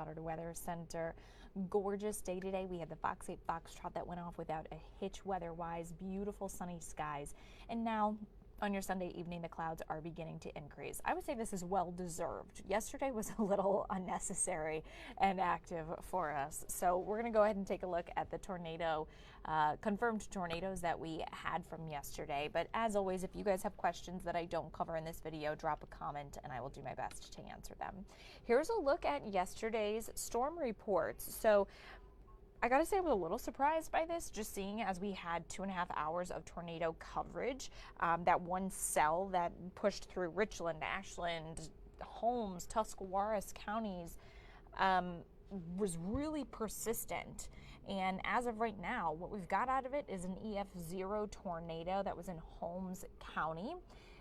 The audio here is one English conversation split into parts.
Colorado Weather Center. Gorgeous day today. We had the Fox 8 Foxtrot that went off without a hitch weather-wise. Beautiful sunny skies. And now on your Sunday evening, the clouds are beginning to increase. I would say this is well deserved. Yesterday was a little unnecessary and active for us. So we're going to go ahead and take a look at the tornado, confirmed tornadoes that we had from yesterday. But as always, if you guys have questions that I don't cover in this video, drop a comment and I will do my best to answer them. Here's a look at yesterday's storm reports. So I gotta say I was a little surprised by this, just seeing as we had 2.5 hours of tornado coverage. That one cell that pushed through Richland, Ashland, Holmes, Tuscarawas counties was really persistent. And as of right now, what we've got out of it is an EF0 tornado that was in Holmes County.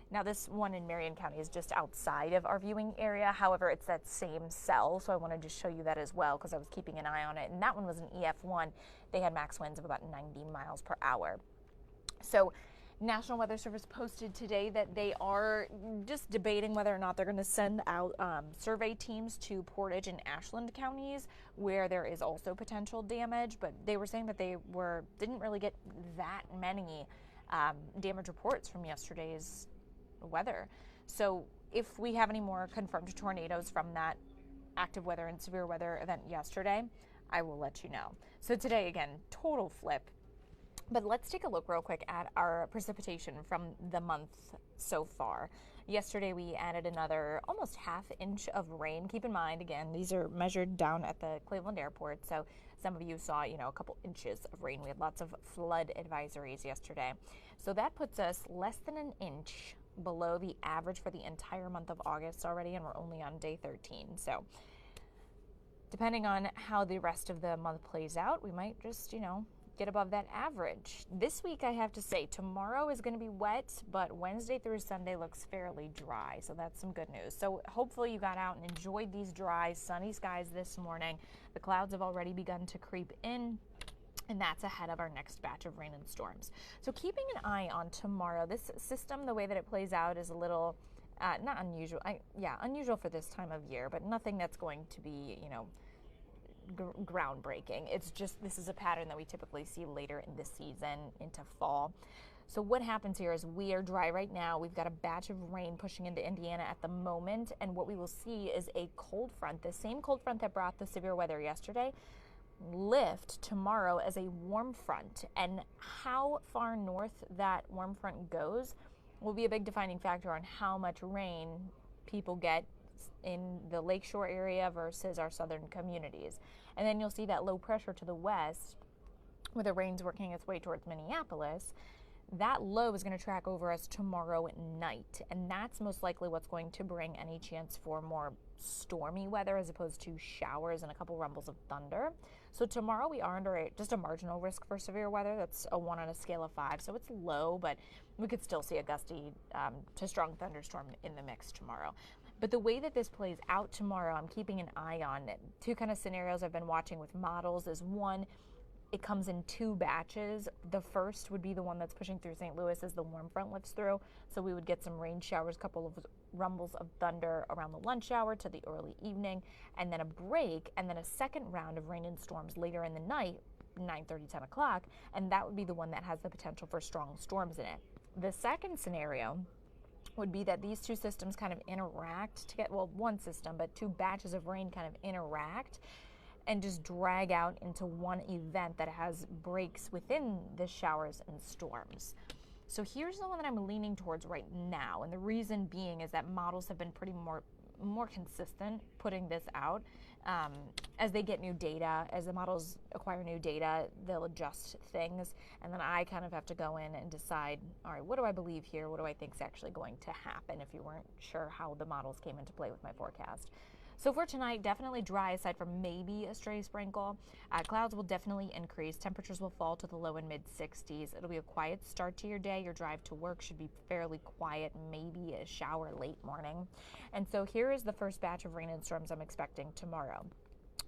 Now this one in Marion County is just outside of our viewing area. However, it's that same cell, so I wanted to show you that as well because I was keeping an eye on it. And that one was an EF1. They had max winds of about 90 miles per hour. So National Weather Service posted today that they are just debating whether or not they're going to send out survey teams to Portage and Ashland counties where there is also potential damage. But they were saying that they didn't really get that many damage reports from yesterday's weather. So if we have any more confirmed tornadoes from that active weather and severe weather event yesterday, I will let you know. So today, again, total flip. But let's take a look real quick at our precipitation from the month so far. Yesterday we added another almost ½ inch of rain. Keep in mind, again, these are measured down at the Cleveland airport, so some of you saw, a couple inches of rain. We had lots of flood advisories yesterday. So that puts us less than an inch below the average for the entire month of August already, and we're only on day 13. So depending on how the rest of the month plays out, we might just, get above that average. This week, I have to say, tomorrow is going to be wet, but Wednesday through Sunday looks fairly dry, so that's some good news. So hopefully you got out and enjoyed these dry, sunny skies this morning. The clouds have already begun to creep in, and that's ahead of our next batch of rain and storms. So keeping an eye on tomorrow, this system, the way that it plays out is a little, not unusual, unusual for this time of year, but nothing that's going to be, groundbreaking. It's just, this is a pattern that we typically see later in the season into fall. So what happens here is we are dry right now. We've got a batch of rain pushing into Indiana at the moment, and what we will see is a cold front, the same cold front that brought the severe weather yesterday, lift tomorrow as a warm front. And how far north that warm front goes will be a big defining factor on how much rain people get in the lakeshore area versus our southern communities. And then you'll see that low pressure to the west, where the rain's working its way towards Minneapolis. That low is going to track over us tomorrow at night, and that's most likely what's going to bring any chance for more stormy weather as opposed to showers and a couple rumbles of thunder. So tomorrow we are under just a marginal risk for severe weather. That's a 1 on a scale of 5, so it's low, but we could still see a gusty to strong thunderstorm in the mix tomorrow. But the way that this plays out tomorrow, I'm keeping an eye on it. Two kind of scenarios I've been watching with models is one, it comes in 2 batches. The first would be the one that's pushing through St. Louis as the warm front lifts through. So we would get some rain showers, couple of rumbles of thunder around the lunch hour to the early evening, and then a break, and then a second round of rain and storms later in the night, 9:30, 10 o'clock, and that would be the one that has the potential for strong storms in it. The second scenario would be that these 2 systems kind of interact to get, well, one system, but 2 batches of rain kind of interact and just drag out into one event that has breaks within the showers and storms. So here's the one that I'm leaning towards right now, and the reason being is that models have been pretty more consistent putting this out. As they get new data, as the models acquire new data, they'll adjust things, and then I kind of have to go in and decide, all right, what do I believe here? What do I think is actually going to happen if you weren't sure how the models came into play with my forecast? So for tonight, definitely dry aside from maybe a stray sprinkle. Clouds will definitely increase. Temperatures will fall to the low and mid 60s. It'll be a quiet start to your day. Your drive to work should be fairly quiet, maybe a shower late morning. And so here is the first batch of rain and storms I'm expecting tomorrow.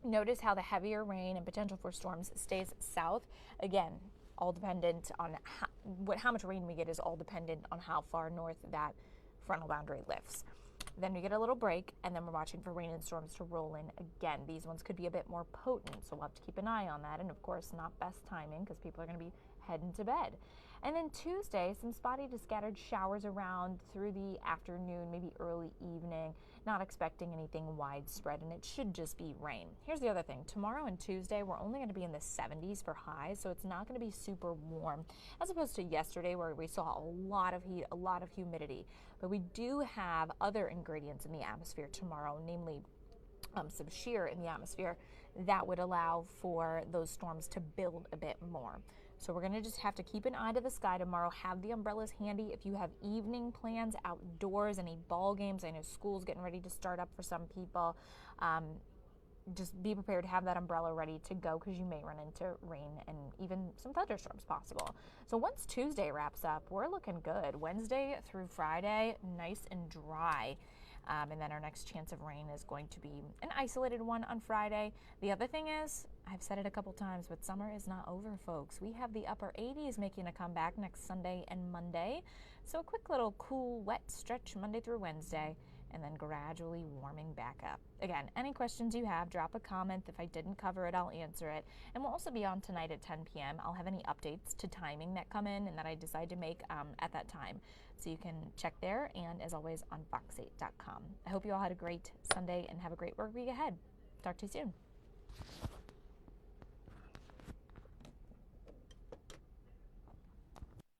Notice how the heavier rain and potential for storms stays south. Again, all dependent on how much rain we get is all dependent on how far north that frontal boundary lifts. Then we get a little break, and then we're watching for rain and storms to roll in again. These ones could be a bit more potent, so we'll have to keep an eye on that. And of course, not best timing because people are going to be heading to bed. And then Tuesday, some spotty to scattered showers around through the afternoon, maybe early evening. Not expecting anything widespread, and it should just be rain. Here's the other thing. Tomorrow and Tuesday, we're only going to be in the 70s for highs, so it's not going to be super warm, as opposed to yesterday where we saw a lot of heat, a lot of humidity. But we do have other ingredients in the atmosphere tomorrow, namely some shear in the atmosphere that would allow for those storms to build a bit more. So we're going to just have to keep an eye to the sky tomorrow. Have the umbrellas handy if you have evening plans outdoors, any ball games. I know school's getting ready to start up for some people. Just be prepared to have that umbrella ready to go because you may run into rain and even some thunderstorms possible. So once Tuesday wraps up, we're looking good. Wednesday through Friday, nice and dry. And then our next chance of rain is going to be an isolated one on Friday. The other thing is, I've said it a couple times, but summer is not over, folks. We have the upper 80s making a comeback next Sunday and Monday. So a quick little cool, wet stretch Monday through Wednesday, and then gradually warming back up. Again, any questions you have, drop a comment. If I didn't cover it, I'll answer it. And we'll also be on tonight at 10 p.m. I'll have any updates to timing that come in and that I decide to make at that time. So you can check there, and as always on fox8.com. I hope you all had a great Sunday and have a great work week ahead. Talk to you soon.